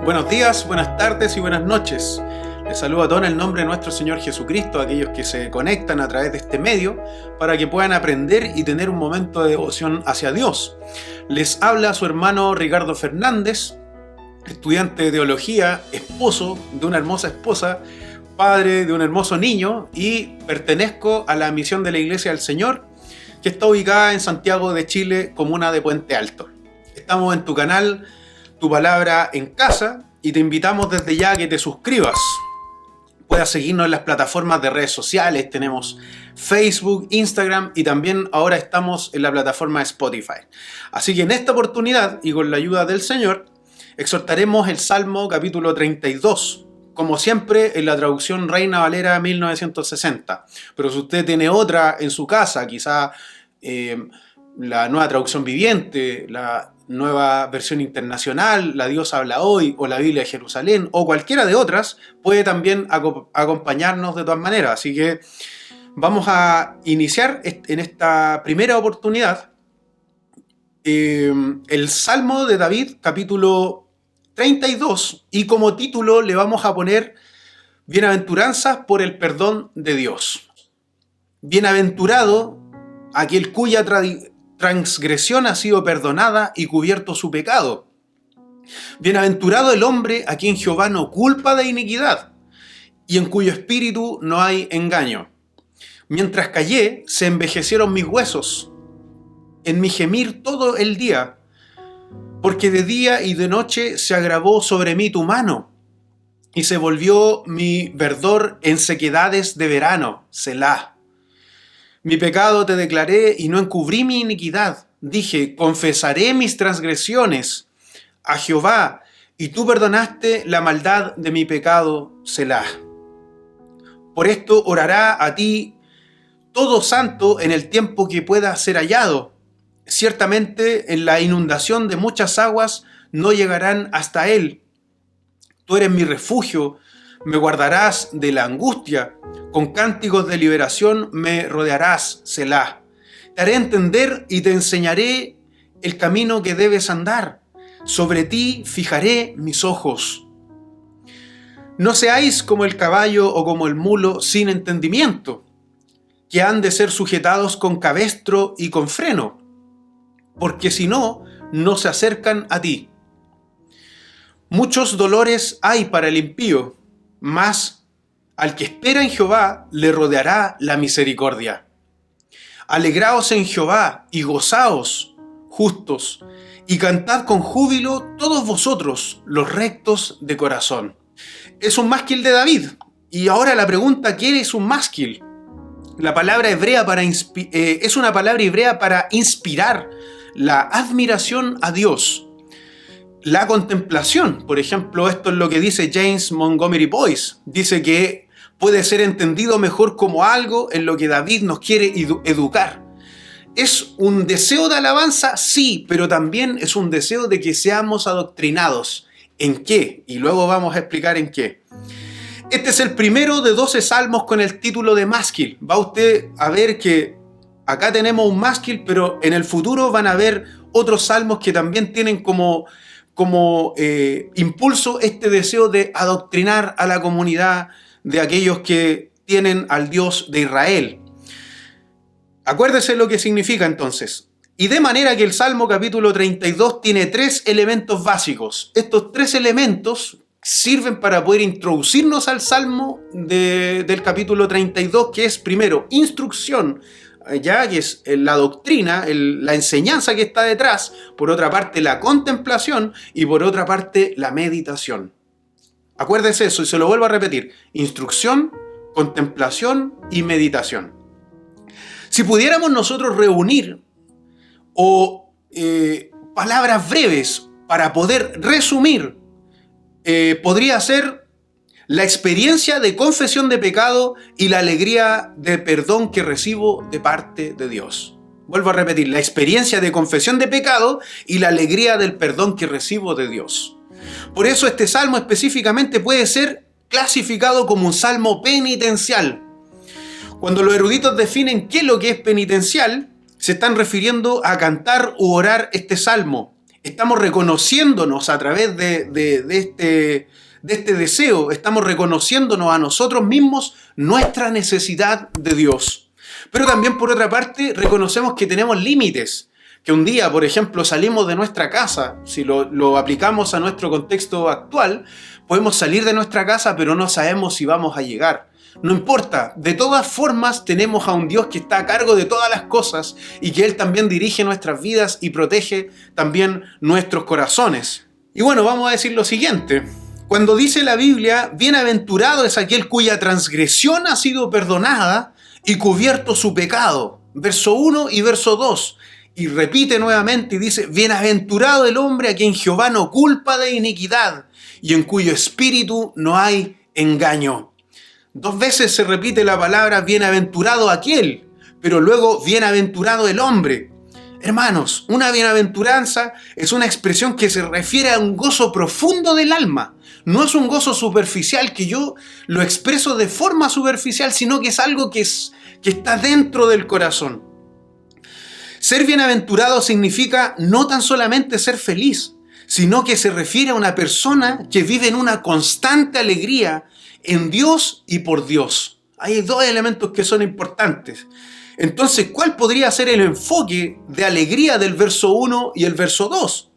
Buenos días, buenas tardes y buenas noches. Les saludo a todos en el nombre de nuestro Señor Jesucristo, a aquellos que se conectan a través de este medio para que puedan aprender y tener un momento de devoción hacia Dios. Les habla su hermano Ricardo Fernández, estudiante de teología, esposo de una hermosa esposa, padre de un hermoso niño y pertenezco a la misión de la Iglesia del Señor, que está ubicada en Santiago de Chile, comuna de Puente Alto. Estamos en tu canal Tu Palabra en Casa y te invitamos desde ya a que te suscribas. Puedas seguirnos en las plataformas de redes sociales, tenemos Facebook, Instagram y también ahora estamos en la plataforma de Spotify. Así que en esta oportunidad y con la ayuda del Señor, exhortaremos el Salmo capítulo 32, como siempre en la traducción Reina Valera 1960. Pero si usted tiene otra en su casa, quizá la nueva traducción viviente, la nueva versión internacional, la Dios habla hoy, o la Biblia de Jerusalén, o cualquiera de otras, puede también acompañarnos de todas maneras. Así que vamos a iniciar en esta primera oportunidad el Salmo de David, capítulo 32, y como título le vamos a poner Bienaventuranzas por el perdón de Dios. Bienaventurado aquel cuya transgresión ha sido perdonada y cubierto su pecado. Bienaventurado el hombre a quien Jehová no culpa de iniquidad y en cuyo espíritu no hay engaño. Mientras callé, se envejecieron mis huesos, en mi gemir todo el día, porque de día y de noche se agravó sobre mí tu mano, y se volvió mi verdor en sequedades de verano, Selah. Mi pecado te declaré y no encubrí mi iniquidad. Dije, confesaré mis transgresiones a Jehová, y tú perdonaste la maldad de mi pecado, Selah. Por esto orará a ti todo santo en el tiempo que pueda ser hallado. Ciertamente en la inundación de muchas aguas no llegarán hasta él. Tú eres mi refugio, me guardarás de la angustia, con cánticos de liberación me rodearás, Selah. Te haré entender y te enseñaré el camino que debes andar. Sobre ti fijaré mis ojos. No seáis como el caballo o como el mulo sin entendimiento, que han de ser sujetados con cabestro y con freno, porque si no, no se acercan a ti. Muchos dolores hay para el impío, mas al que espera en Jehová le rodeará la misericordia. Alegraos en Jehová y gozaos, justos, y cantad con júbilo todos vosotros, los rectos de corazón. Es un másquil de David. Y ahora la pregunta, ¿qué es un másquil? La palabra hebrea es una palabra hebrea para inspirar la admiración a Dios. La contemplación, por ejemplo, esto es lo que dice James Montgomery Boyce. Dice que puede ser entendido mejor como algo en lo que David nos quiere educar. ¿Es un deseo de alabanza? Sí, pero también es un deseo de que seamos adoctrinados. ¿En qué? Y luego vamos a explicar en qué. Este es el primero de 12 salmos con el título de másquil. Va usted a ver que acá tenemos un másquil, pero en el futuro van a ver otros salmos que también tienen como impulso este deseo de adoctrinar a la comunidad de aquellos que tienen al Dios de Israel. Acuérdese lo que significa entonces. Y de manera que el Salmo capítulo 32 tiene 3 elementos básicos. Estos 3 elementos sirven para poder introducirnos al Salmo del capítulo 32, que es primero instrucción, ya que es la doctrina, la enseñanza que está detrás, por otra parte la contemplación y por otra parte la meditación. Acuérdese eso y se lo vuelvo a repetir: instrucción, contemplación y meditación. Si pudiéramos nosotros reunir palabras breves para poder resumir, podría ser la experiencia de confesión de pecado y la alegría de perdón que recibo de parte de Dios. Vuelvo a repetir, la experiencia de confesión de pecado y la alegría del perdón que recibo de Dios. Por eso este salmo específicamente puede ser clasificado como un salmo penitencial. Cuando los eruditos definen qué es lo que es penitencial, se están refiriendo a cantar u orar este salmo. Estamos reconociéndonos a través de este deseo, estamos reconociéndonos a nosotros mismos nuestra necesidad de Dios. Pero también, por otra parte, reconocemos que tenemos límites. Que un día, por ejemplo, salimos de nuestra casa, si lo aplicamos a nuestro contexto actual, podemos salir de nuestra casa, pero no sabemos si vamos a llegar. No importa, de todas formas tenemos a un Dios que está a cargo de todas las cosas y que Él también dirige nuestras vidas y protege también nuestros corazones. Y bueno, vamos a decir lo siguiente. Cuando dice la Biblia, bienaventurado es aquel cuya transgresión ha sido perdonada y cubierto su pecado. Verso 1 y verso 2. Y repite nuevamente y dice, bienaventurado el hombre a quien Jehová no culpa de iniquidad y en cuyo espíritu no hay engaño. 2 veces se repite la palabra bienaventurado aquel, pero luego bienaventurado el hombre. Hermanos, una bienaventuranza es una expresión que se refiere a un gozo profundo del alma. No es un gozo superficial que yo lo expreso de forma superficial, sino que es algo que está dentro del corazón. Ser bienaventurado significa no tan solamente ser feliz, sino que se refiere a una persona que vive en una constante alegría en Dios y por Dios. Hay 2 elementos que son importantes. Entonces, ¿cuál podría ser el enfoque de alegría del verso 1 y el verso 2?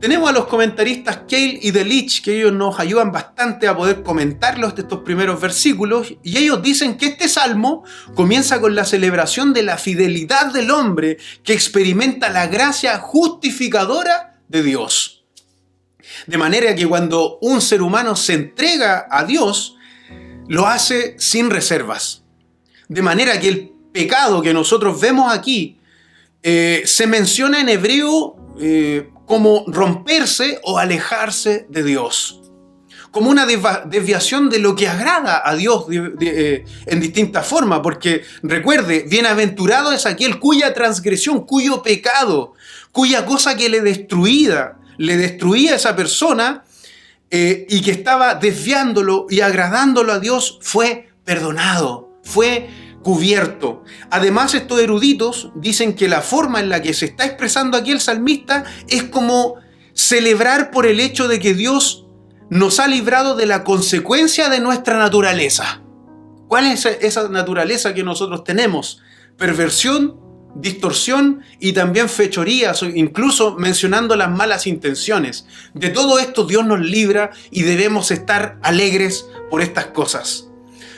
Tenemos a los comentaristas Keil y Delitzsch, que ellos nos ayudan bastante a poder comentarlos de estos primeros versículos, y ellos dicen que este salmo comienza con la celebración de la fidelidad del hombre que experimenta la gracia justificadora de Dios. De manera que cuando un ser humano se entrega a Dios, lo hace sin reservas. De manera que el pecado que nosotros vemos aquí se menciona en hebreo como romperse o alejarse de Dios, como una desviación de lo que agrada a Dios en distintas formas, porque recuerde, bienaventurado es aquel cuya transgresión, cuyo pecado, cuya cosa que le destruía a esa persona y que estaba desviándolo y agradándolo a Dios, fue perdonado, fue cubierto. Además, estos eruditos dicen que la forma en la que se está expresando aquí el salmista es como celebrar por el hecho de que Dios nos ha librado de la consecuencia de nuestra naturaleza. ¿Cuál es esa naturaleza que nosotros tenemos? Perversión, distorsión y también fechorías, incluso mencionando las malas intenciones. De todo esto Dios nos libra y debemos estar alegres por estas cosas.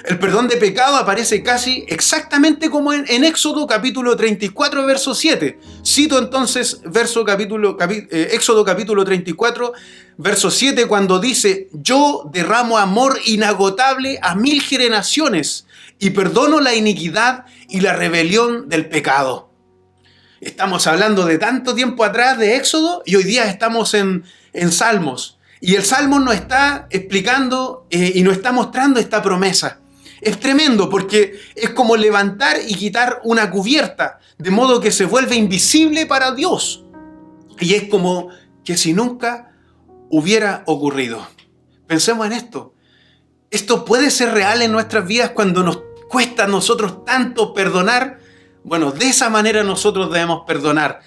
El perdón de pecado aparece casi exactamente como en Éxodo capítulo 34, verso 7. Cito entonces Éxodo capítulo 34, verso 7, cuando dice: yo derramo amor inagotable a 1000 generaciones y perdono la iniquidad y la rebelión del pecado. Estamos hablando de tanto tiempo atrás de Éxodo y hoy día estamos en Salmos. Y el Salmo nos está explicando y nos está mostrando esta promesa. Es tremendo porque es como levantar y quitar una cubierta, de modo que se vuelve invisible para Dios. Y es como que si nunca hubiera ocurrido. Pensemos en esto. Esto puede ser real en nuestras vidas cuando nos cuesta a nosotros tanto perdonar. Bueno, de esa manera nosotros debemos perdonar.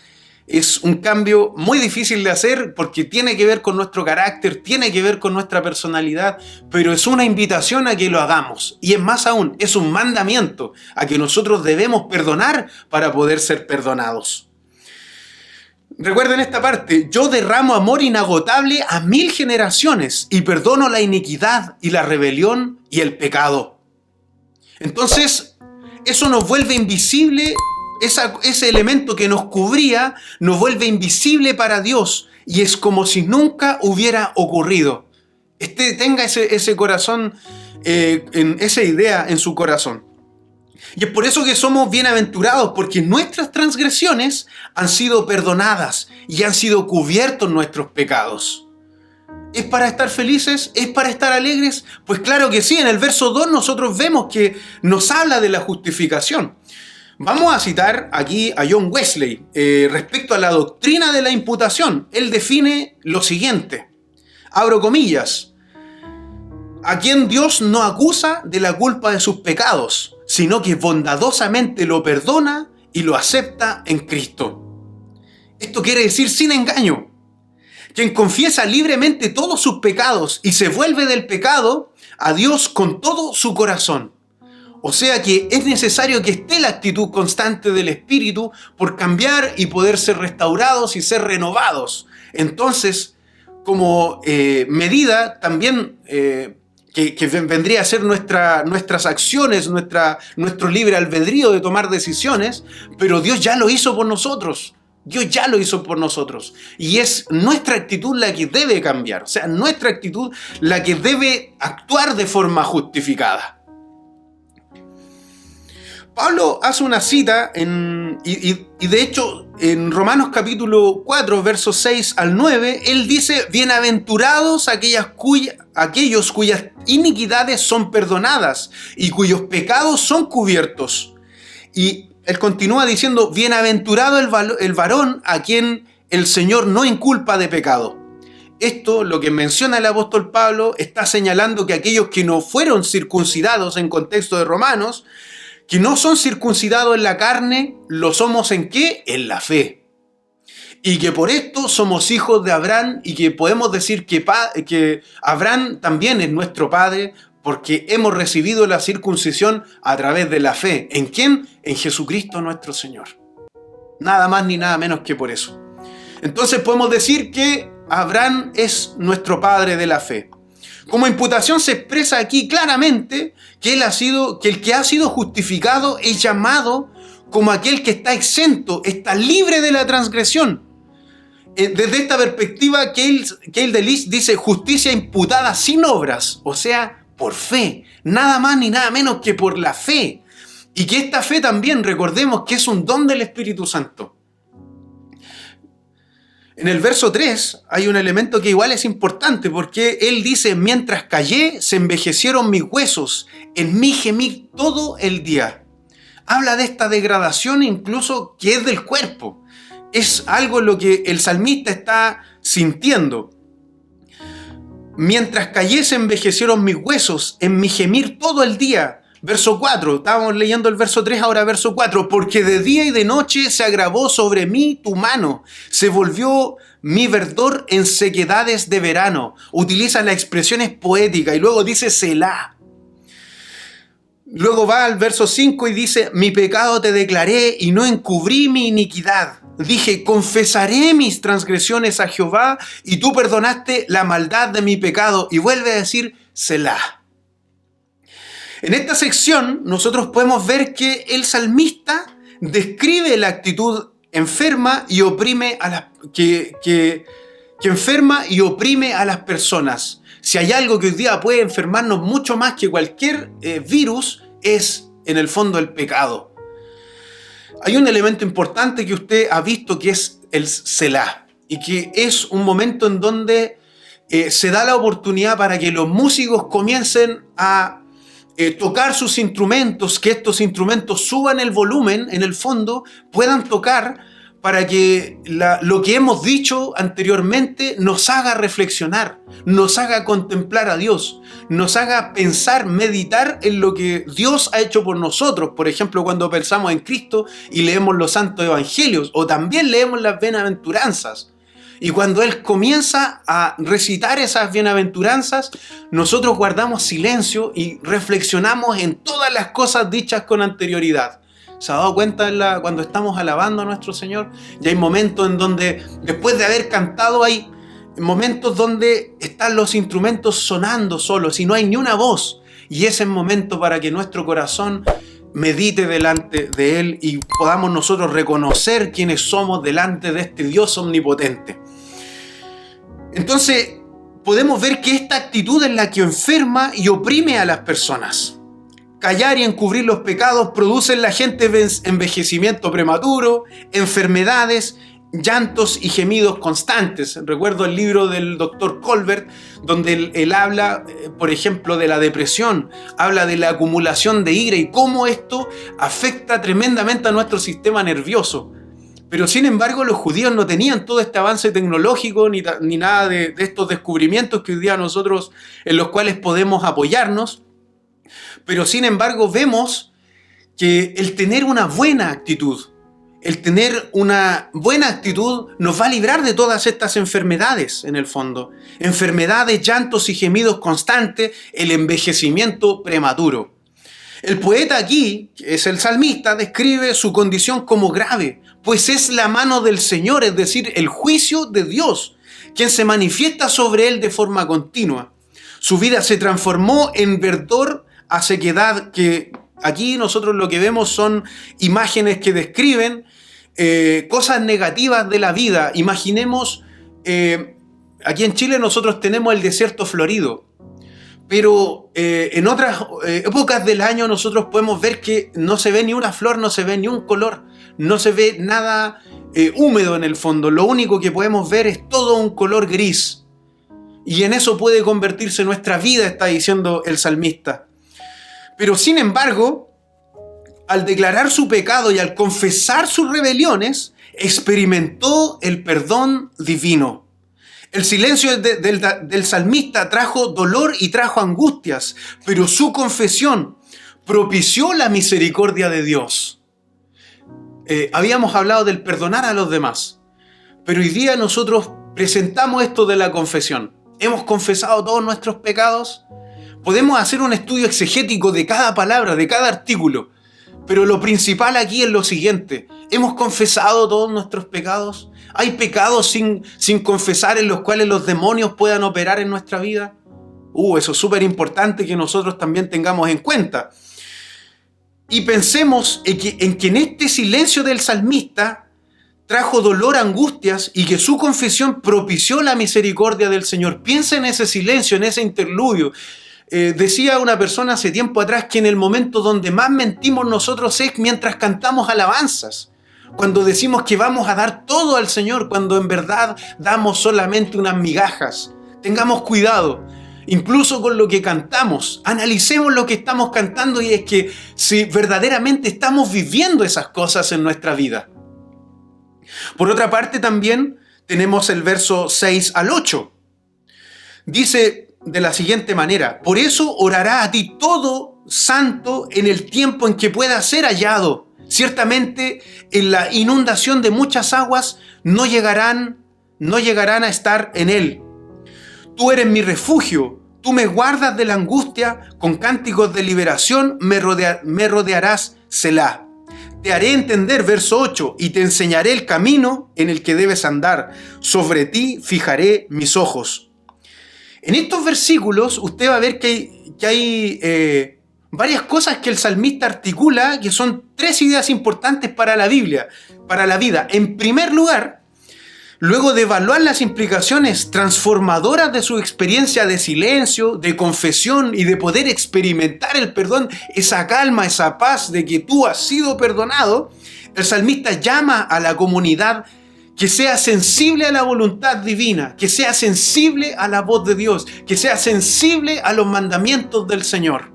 Es un cambio muy difícil de hacer porque tiene que ver con nuestro carácter, tiene que ver con nuestra personalidad, pero es una invitación a que lo hagamos. Y es más aún, es un mandamiento a que nosotros debemos perdonar para poder ser perdonados. Recuerden esta parte: yo derramo amor inagotable a 1000 generaciones y perdono la iniquidad y la rebelión y el pecado. Entonces, eso nos vuelve invisible. Ese elemento que nos cubría nos vuelve invisible para Dios y es como si nunca hubiera ocurrido. Tenga ese corazón, esa idea en su corazón. Y es por eso que somos bienaventurados, porque nuestras transgresiones han sido perdonadas y han sido cubiertos nuestros pecados. ¿Es para estar felices? ¿Es para estar alegres? Pues claro que sí. En el verso 2 nosotros vemos que nos habla de la justificación. Vamos a citar aquí a John Wesley respecto a la doctrina de la imputación. Él define lo siguiente, abro comillas: a quien Dios no acusa de la culpa de sus pecados, sino que bondadosamente lo perdona y lo acepta en Cristo. Esto quiere decir sin engaño. Quien confiesa libremente todos sus pecados y se vuelve del pecado a Dios con todo su corazón. O sea que es necesario que esté la actitud constante del Espíritu por cambiar y poder ser restaurados y ser renovados. Entonces, como medida también que vendría a ser nuestras acciones, nuestro libre albedrío de tomar decisiones, pero Dios ya lo hizo por nosotros. Dios ya lo hizo por nosotros. Y es nuestra actitud la que debe cambiar. O sea, nuestra actitud la que debe actuar de forma justificada. Pablo hace una cita, y de hecho en Romanos capítulo 4, versos 6 al 9, él dice: bienaventurados aquellos cuyas iniquidades son perdonadas y cuyos pecados son cubiertos. Y él continúa diciendo: bienaventurado el varón a quien el Señor no inculpa de pecado. Esto, lo que menciona el apóstol Pablo, está señalando que aquellos que no fueron circuncidados en contexto de Romanos, que no son circuncidados en la carne, lo somos ¿en qué? En la fe. Y que por esto somos hijos de Abraham, y que podemos decir que Abraham también es nuestro padre, porque hemos recibido la circuncisión a través de la fe. ¿En quién? En Jesucristo nuestro Señor. Nada más ni nada menos que por eso. Entonces podemos decir que Abraham es nuestro padre de la fe. Como imputación se expresa aquí claramente que el que ha sido justificado es llamado como aquel que está exento, está libre de la transgresión. Desde esta perspectiva, Keldelich dice justicia imputada sin obras, o sea, por fe, nada más ni nada menos que por la fe. Y que esta fe también, recordemos que es un don del Espíritu Santo. En el verso 3 hay un elemento que igual es importante, porque él dice: mientras callé, se envejecieron mis huesos, en mí gemí todo el día. Habla de esta degradación incluso que es del cuerpo. Es algo lo que el salmista está sintiendo. Mientras callé, se envejecieron mis huesos, en mi gemir todo el día. Verso 4, estábamos leyendo el verso 3, ahora verso 4. Porque de día y de noche se agravó sobre mí tu mano, se volvió mi verdor en sequedades de verano. Utiliza las expresiones poéticas y luego dice Selah. Luego va al verso 5 y dice: mi pecado te declaré y no encubrí mi iniquidad. Dije: confesaré mis transgresiones a Jehová, y tú perdonaste la maldad de mi pecado. Y vuelve a decir Selah. En esta sección nosotros podemos ver que el salmista describe la actitud enferma y oprime que enferma y oprime a las personas. Si hay algo que hoy día puede enfermarnos mucho más que cualquier virus, es en el fondo el pecado. Hay un elemento importante que usted ha visto, que es el Selah, y que es un momento en donde se da la oportunidad para que los músicos comiencen a tocar sus instrumentos, que estos instrumentos suban el volumen, en el fondo puedan tocar, para que lo que hemos dicho anteriormente nos haga reflexionar, nos haga contemplar a Dios, nos haga pensar, meditar en lo que Dios ha hecho por nosotros. Por ejemplo, cuando pensamos en Cristo y leemos los santos evangelios, o también leemos las bienaventuranzas. Y cuando Él comienza a recitar esas bienaventuranzas, nosotros guardamos silencio y reflexionamos en todas las cosas dichas con anterioridad. ¿Se ha dado cuenta cuando estamos alabando a nuestro Señor? Y hay momentos en donde, después de haber cantado, hay momentos donde están los instrumentos sonando solos y no hay ni una voz. Y ese es el momento para que nuestro corazón medite delante de Él y podamos nosotros reconocer quiénes somos delante de este Dios omnipotente. Entonces, podemos ver que esta actitud es la que enferma y oprime a las personas. Callar y encubrir los pecados produce en la gente envejecimiento prematuro, enfermedades, llantos y gemidos constantes. Recuerdo el libro del Dr. Colbert, donde él habla, por ejemplo, de la depresión, habla de la acumulación de ira y cómo esto afecta tremendamente a nuestro sistema nervioso. Pero sin embargo, los judíos no tenían todo este avance tecnológico ni nada de estos descubrimientos que hoy día nosotros, en los cuales podemos apoyarnos. Pero sin embargo, vemos que el tener una buena actitud, el tener una buena actitud nos va a librar de todas estas enfermedades, en el fondo. Enfermedades, llantos y gemidos constantes, el envejecimiento prematuro. El poeta aquí, que es el salmista, describe su condición como grave, pues es la mano del Señor, es decir, el juicio de Dios, quien se manifiesta sobre él de forma continua. Su vida se transformó en verdor a sequedad, que aquí nosotros lo que vemos son imágenes que describen cosas negativas de la vida. Imaginemos, aquí en Chile nosotros tenemos el desierto florido, pero en otras épocas del año nosotros podemos ver que no se ve ni una flor, no se ve ni un color, no se ve nada húmedo en el fondo. Lo único que podemos ver es todo un color gris. Y en eso puede convertirse nuestra vida, está diciendo el salmista. Pero sin embargo, al declarar su pecado y al confesar sus rebeliones, experimentó el perdón divino. El silencio del salmista trajo dolor y trajo angustias, pero su confesión propició la misericordia de Dios. Habíamos hablado del perdonar a los demás, pero hoy día nosotros presentamos esto de la confesión. Hemos confesado todos nuestros pecados. Podemos hacer un estudio exegético de cada palabra, de cada artículo, pero lo principal aquí es lo siguiente: ¿hemos confesado todos nuestros pecados? ¿Hay pecados sin confesar en los cuales los demonios puedan operar en nuestra vida? Eso es súper importante que nosotros también tengamos en cuenta. Y pensemos en que en este silencio del salmista trajo dolor, angustias, y que su confesión propició la misericordia del Señor. Piensa en ese silencio, en ese interludio. Decía una persona hace tiempo atrás que en el momento donde más mentimos nosotros es mientras cantamos alabanzas. Cuando decimos que vamos a dar todo al Señor, cuando en verdad damos solamente unas migajas. Tengamos cuidado, incluso con lo que cantamos. Analicemos lo que estamos cantando, y es que si verdaderamente estamos viviendo esas cosas en nuestra vida. Por otra parte, también tenemos el verso 6 al 8. Dice de la siguiente manera: por eso orará a ti todo santo en el tiempo en que pueda ser hallado. Ciertamente en la inundación de muchas aguas no llegarán a estar en él. Tú eres mi refugio, tú me guardas de la angustia, con cánticos de liberación me rodearás, Selah. Te haré entender, verso 8, y te enseñaré el camino en el que debes andar. Sobre ti fijaré mis ojos. En estos versículos usted va a ver que hay varias cosas que el salmista articula, que son tres ideas importantes para la Biblia, para la vida. En primer lugar, luego de evaluar las implicaciones transformadoras de su experiencia de silencio, de confesión y de poder experimentar el perdón, esa calma, esa paz de que tú has sido perdonado, el salmista llama a la comunidad que sea sensible a la voluntad divina, que sea sensible a la voz de Dios, que sea sensible a los mandamientos del Señor.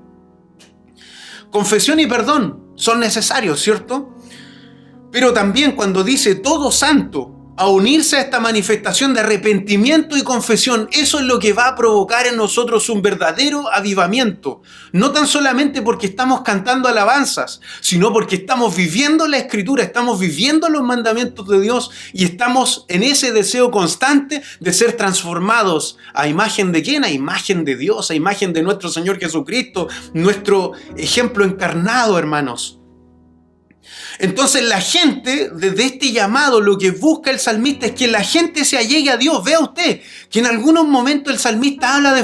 Confesión y perdón son necesarios, ¿cierto? Pero también cuando dice todo santo, a unirse a esta manifestación de arrepentimiento y confesión, eso es lo que va a provocar en nosotros un verdadero avivamiento. No tan solamente porque estamos cantando alabanzas, sino porque estamos viviendo la Escritura, estamos viviendo los mandamientos de Dios y estamos en ese deseo constante de ser transformados. ¿A imagen de quién? A imagen de Dios, a imagen de nuestro Señor Jesucristo, nuestro ejemplo encarnado, hermanos. Entonces la gente, desde este llamado, lo que busca el salmista es que la gente se allegue a Dios. Vea usted que en algunos momentos el salmista habla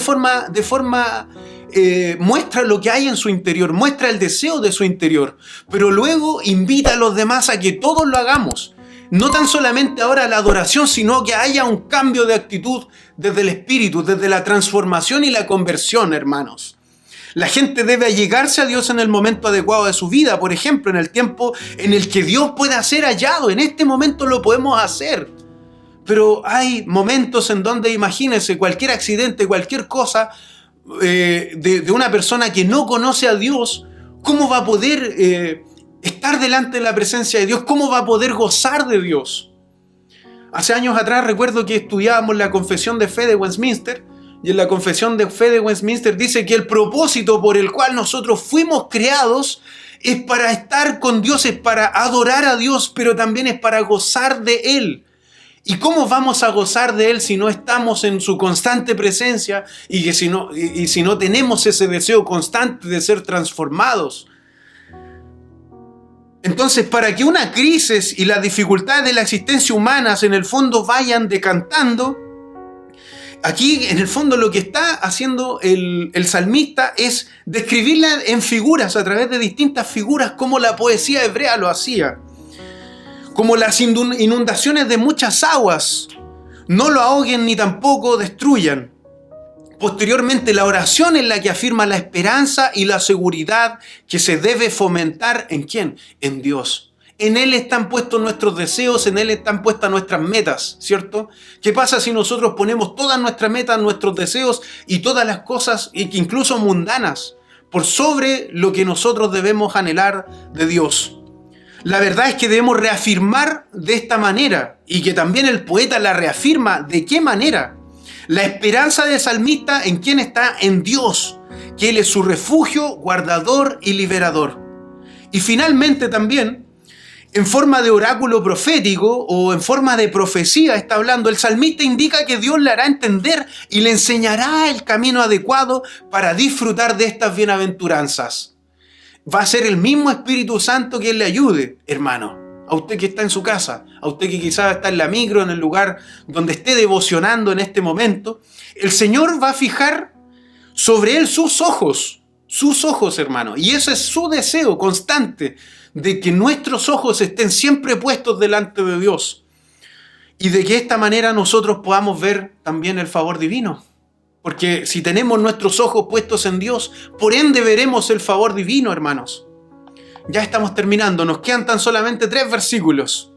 muestra lo que hay en su interior, muestra el deseo de su interior, pero luego invita a los demás a que todos lo hagamos. No tan solamente ahora la adoración, sino que haya un cambio de actitud desde el espíritu, desde la transformación y la conversión, hermanos. La gente debe allegarse a Dios en el momento adecuado de su vida, por ejemplo, en el tiempo en el que Dios pueda ser hallado. En este momento lo podemos hacer. Pero hay momentos en donde, imagínense, cualquier accidente, cualquier cosa de una persona que no conoce a Dios, ¿cómo va a poder estar delante de la presencia de Dios? ¿Cómo va a poder gozar de Dios? Hace años atrás recuerdo que estudiábamos la Confesión de Fe de Westminster. Y en la Confesión de Fe de Westminster dice que el propósito por el cual nosotros fuimos creados Es para estar con Dios, es para adorar a Dios, pero también es para gozar de Él. ¿Y cómo vamos a gozar de Él si no estamos en su constante presencia y si no tenemos ese deseo constante de ser transformados? Entonces, para que una crisis y las dificultades de la existencia humana en el fondo vayan decantando, aquí en el fondo lo que está haciendo el salmista es describirla en figuras, a través de distintas figuras, como la poesía hebrea lo hacía. Como las inundaciones de muchas aguas no lo ahoguen ni tampoco destruyan. Posteriormente, la oración es la que afirma la esperanza y la seguridad que se debe fomentar ¿en quién? En Dios. En Él están puestos nuestros deseos, en Él están puestas nuestras metas, ¿cierto? ¿Qué pasa si nosotros ponemos todas nuestras metas, nuestros deseos y todas las cosas, incluso mundanas, por sobre lo que nosotros debemos anhelar de Dios? La verdad es que debemos reafirmar de esta manera, y que también el poeta la reafirma. ¿De qué manera? La esperanza del salmista en quién está, en Dios, que Él es su refugio, guardador y liberador. Y finalmente también, en forma de oráculo profético o en forma de profecía está hablando, el salmista indica que Dios le hará entender y le enseñará el camino adecuado para disfrutar de estas bienaventuranzas. Va a ser el mismo Espíritu Santo quien le ayude, hermano. A usted que está en su casa, a usted que quizás está en la micro, en el lugar donde esté devocionando en este momento, el Señor va a fijar sobre él sus ojos, hermano. Y ese es su deseo constante, de que nuestros ojos estén siempre puestos delante de Dios. Y de que de esta manera nosotros podamos ver también el favor divino. Porque si tenemos nuestros ojos puestos en Dios, por ende veremos el favor divino, hermanos. Ya estamos terminando, nos quedan tan solamente 3 versículos.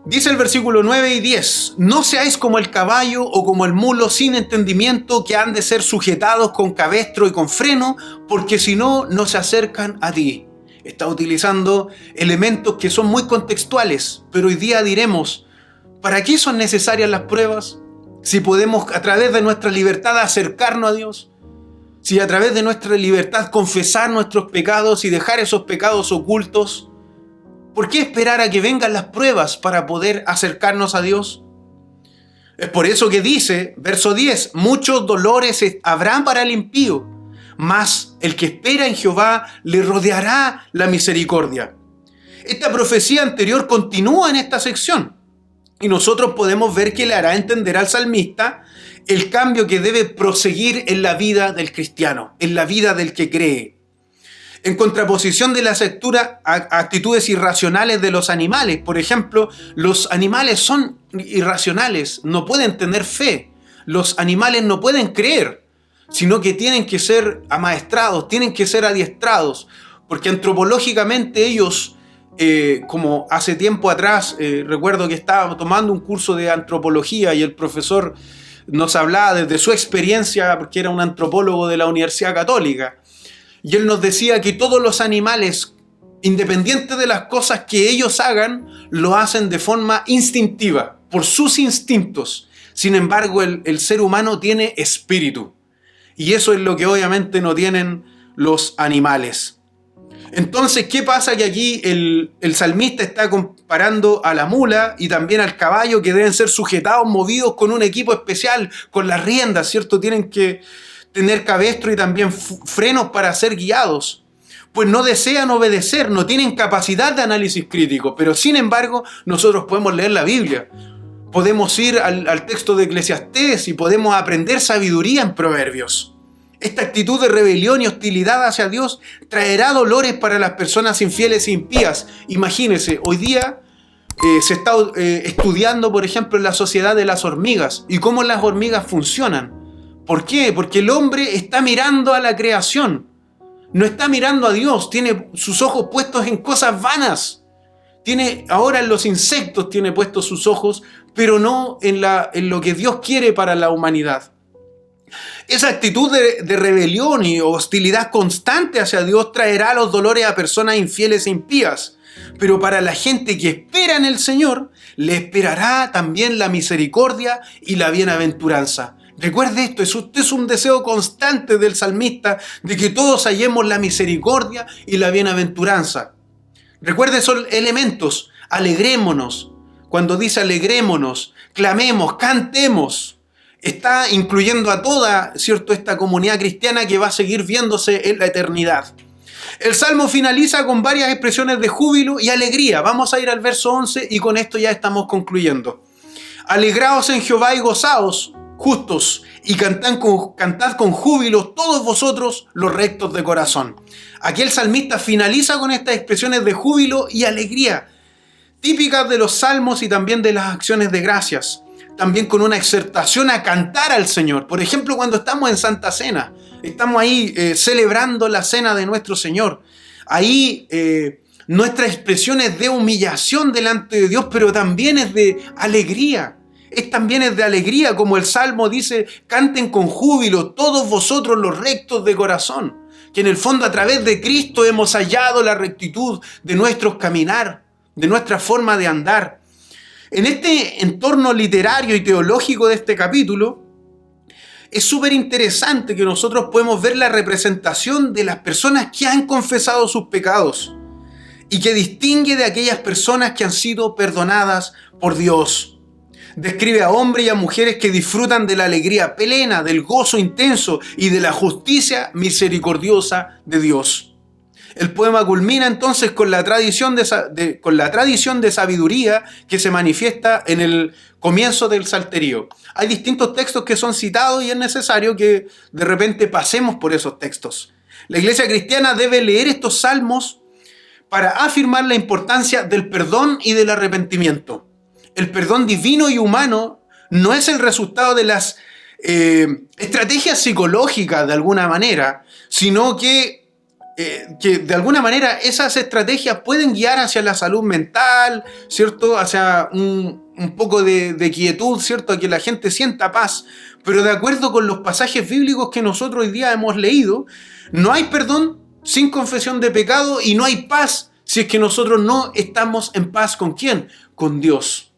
Dice el versículo 9 y 10, no seáis como el caballo o como el mulo sin entendimiento, que han de ser sujetados con cabestro y con freno, porque si no, no se acercan a ti. Está utilizando elementos que son muy contextuales, pero hoy día diremos, ¿para qué son necesarias las pruebas? Si podemos a través de nuestra libertad acercarnos a Dios, si a través de nuestra libertad confesar nuestros pecados y dejar esos pecados ocultos, ¿por qué esperar a que vengan las pruebas para poder acercarnos a Dios? Es por eso que dice, verso 10, muchos dolores habrán para el impío, mas el que espera en Jehová le rodeará la misericordia. Esta profecía anterior continúa en esta sección y nosotros podemos ver que le hará entender al salmista el cambio que debe proseguir en la vida del cristiano, en la vida del que cree. En contraposición de las actitudes irracionales de los animales. Por ejemplo, los animales son irracionales, no pueden tener fe. Los animales no pueden creer, sino que tienen que ser amaestrados, tienen que ser adiestrados, porque antropológicamente ellos, como hace tiempo atrás, recuerdo que estaba tomando un curso de antropología y el profesor nos hablaba desde su experiencia, porque era un antropólogo de la Universidad Católica, y él nos decía que todos los animales, independiente de las cosas que ellos hagan, lo hacen de forma instintiva, por sus instintos. Sin embargo, el ser humano tiene espíritu, y eso es lo que obviamente no tienen los animales. Entonces, ¿qué pasa? Que aquí el salmista está comparando a la mula y también al caballo, que deben ser sujetados, movidos con un equipo especial, con las riendas, ¿cierto? Tienen que tener cabestro y también frenos para ser guiados. Pues no desean obedecer, no tienen capacidad de análisis crítico, pero sin embargo nosotros podemos leer la Biblia. Podemos ir al texto de Eclesiastés y podemos aprender sabiduría en Proverbios. Esta actitud de rebelión y hostilidad hacia Dios traerá dolores para las personas infieles e impías. Imagínense, hoy día se está estudiando, por ejemplo, en la sociedad de las hormigas y cómo las hormigas funcionan. ¿Por qué? Porque el hombre está mirando a la creación, no está mirando a Dios, tiene sus ojos puestos en cosas vanas. Ahora en los insectos tiene puestos sus ojos, pero no en lo que Dios quiere para la humanidad. Esa actitud de rebelión y hostilidad constante hacia Dios traerá los dolores a personas infieles e impías. Pero para la gente que espera en el Señor, le esperará también la misericordia y la bienaventuranza. Recuerde esto, es un deseo constante del salmista de que todos hallemos la misericordia y la bienaventuranza. Recuerde esos elementos, alegrémonos. Cuando dice alegrémonos, clamemos, cantemos, está incluyendo a toda, ¿cierto?, esta comunidad cristiana que va a seguir viéndose en la eternidad. El Salmo finaliza con varias expresiones de júbilo y alegría. Vamos a ir al verso 11 y con esto ya estamos concluyendo. Alegraos en Jehová y gozaos, justos, y cantad con júbilo todos vosotros los rectos de corazón. Aquí el salmista finaliza con estas expresiones de júbilo y alegría, típicas de los salmos y también de las acciones de gracias. También con una exhortación a cantar al Señor. Por ejemplo, cuando estamos en Santa Cena, estamos ahí celebrando la cena de nuestro Señor. Ahí nuestra expresión es de humillación delante de Dios, pero también es de alegría. También es de alegría, como el Salmo dice, canten con júbilo todos vosotros los rectos de corazón. Que en el fondo a través de Cristo hemos hallado la rectitud de nuestro caminar, de nuestra forma de andar. En este entorno literario y teológico de este capítulo, es súper interesante que nosotros podemos ver la representación de las personas que han confesado sus pecados y que distingue de aquellas personas que han sido perdonadas por Dios. Describe a hombres y a mujeres que disfrutan de la alegría plena, del gozo intenso y de la justicia misericordiosa de Dios. El poema culmina entonces con la tradición de sabiduría que se manifiesta en el comienzo del Salterio. Hay distintos textos que son citados y es necesario que de repente pasemos por esos textos. La iglesia cristiana debe leer estos salmos para afirmar la importancia del perdón y del arrepentimiento. El perdón divino y humano no es el resultado de las estrategias psicológicas de alguna manera, sino que de alguna manera esas estrategias pueden guiar hacia la salud mental, ¿cierto? Hacia un poco de quietud, ¿cierto? A que la gente sienta paz. Pero de acuerdo con los pasajes bíblicos que nosotros hoy día hemos leído, no hay perdón sin confesión de pecado y no hay paz si es que nosotros no estamos en paz ¿con quién? Con Dios.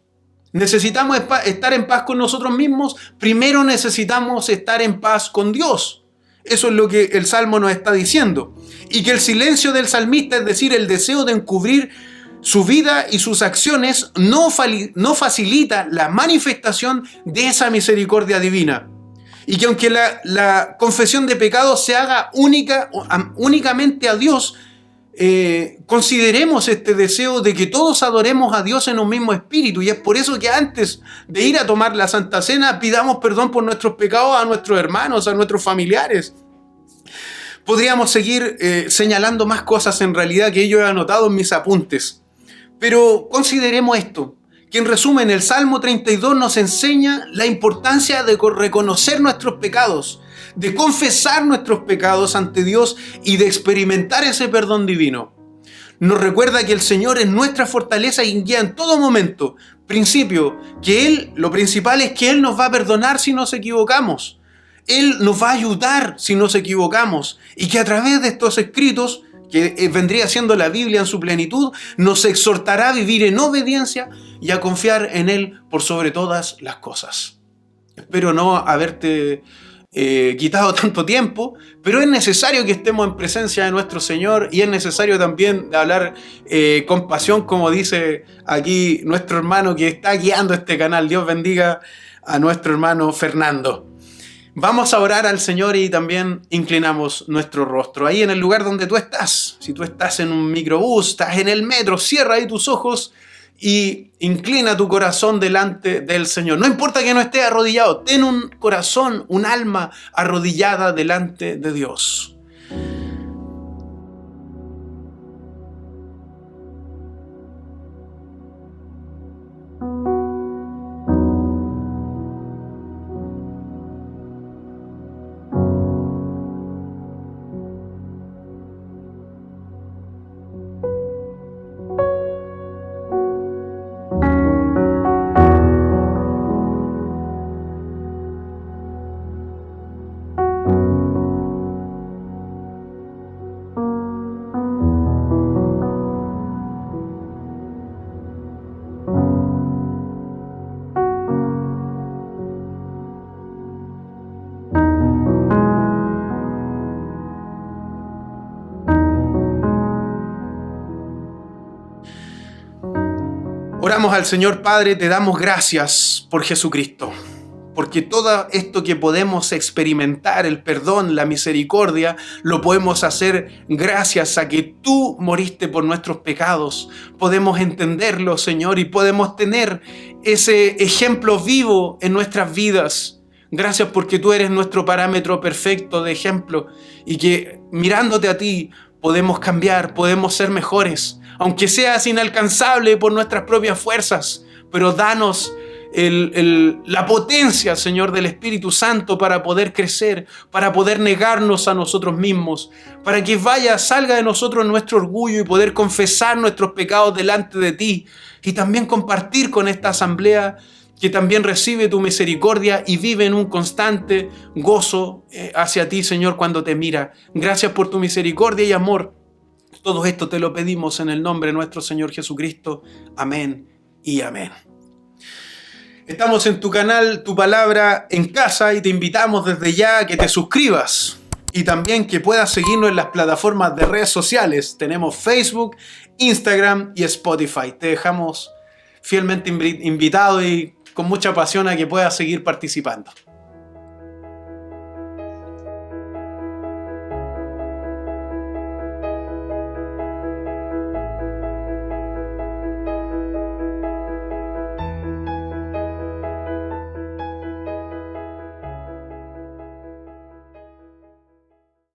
Necesitamos estar en paz con nosotros mismos, primero necesitamos estar en paz con Dios. Eso es lo que el Salmo nos está diciendo. Y que el silencio del salmista, es decir, el deseo de encubrir su vida y sus acciones, no facilita la manifestación de esa misericordia divina. Y que aunque la confesión de pecado se haga únicamente a Dios, consideremos este deseo de que todos adoremos a Dios en un mismo espíritu, y es por eso que antes de ir a tomar la Santa Cena pidamos perdón por nuestros pecados a nuestros hermanos, a nuestros familiares. Podríamos seguir señalando más cosas en realidad que yo he anotado en mis apuntes, pero consideremos esto, que en resumen el Salmo 32 nos enseña la importancia de reconocer nuestros pecados, de confesar nuestros pecados ante Dios y de experimentar ese perdón divino. Nos recuerda que el Señor es nuestra fortaleza y guía en todo momento. Principio, que lo principal es que Él nos va a perdonar si nos equivocamos. Él nos va a ayudar si nos equivocamos. Y que a través de estos escritos, que vendría siendo la Biblia en su plenitud, nos exhortará a vivir en obediencia y a confiar en Él por sobre todas las cosas. Espero no haberte quitado tanto tiempo, pero es necesario que estemos en presencia de nuestro Señor y es necesario también hablar con pasión, como dice aquí nuestro hermano que está guiando este canal. Dios bendiga a nuestro hermano Fernando. Vamos a orar al Señor y también inclinamos nuestro rostro. Ahí en el lugar donde tú estás, si tú estás en un microbús, estás en el metro, cierra ahí tus ojos y inclina tu corazón delante del Señor. No importa que no estés arrodillado, ten un corazón, un alma arrodillada delante de Dios. Oramos al Señor Padre, te damos gracias por Jesucristo, porque todo esto que podemos experimentar, el perdón, la misericordia, lo podemos hacer gracias a que tú moriste por nuestros pecados. Podemos entenderlo, Señor, y podemos tener ese ejemplo vivo en nuestras vidas. Gracias porque tú eres nuestro parámetro perfecto de ejemplo y que mirándote a ti podemos cambiar, podemos ser mejores, aunque seas inalcanzable por nuestras propias fuerzas, pero danos la potencia, Señor, del Espíritu Santo para poder crecer, para poder negarnos a nosotros mismos, para que salga de nosotros nuestro orgullo y poder confesar nuestros pecados delante de ti y también compartir con esta asamblea que también recibe tu misericordia y vive en un constante gozo hacia ti, Señor, cuando te mira. Gracias por tu misericordia y amor. Todo esto te lo pedimos en el nombre de nuestro Señor Jesucristo. Amén y amén. Estamos en tu canal, Tu Palabra en Casa, y te invitamos desde ya a que te suscribas y también que puedas seguirnos en las plataformas de redes sociales. Tenemos Facebook, Instagram y Spotify. Te dejamos fielmente invitado y con mucha pasión a que puedas seguir participando.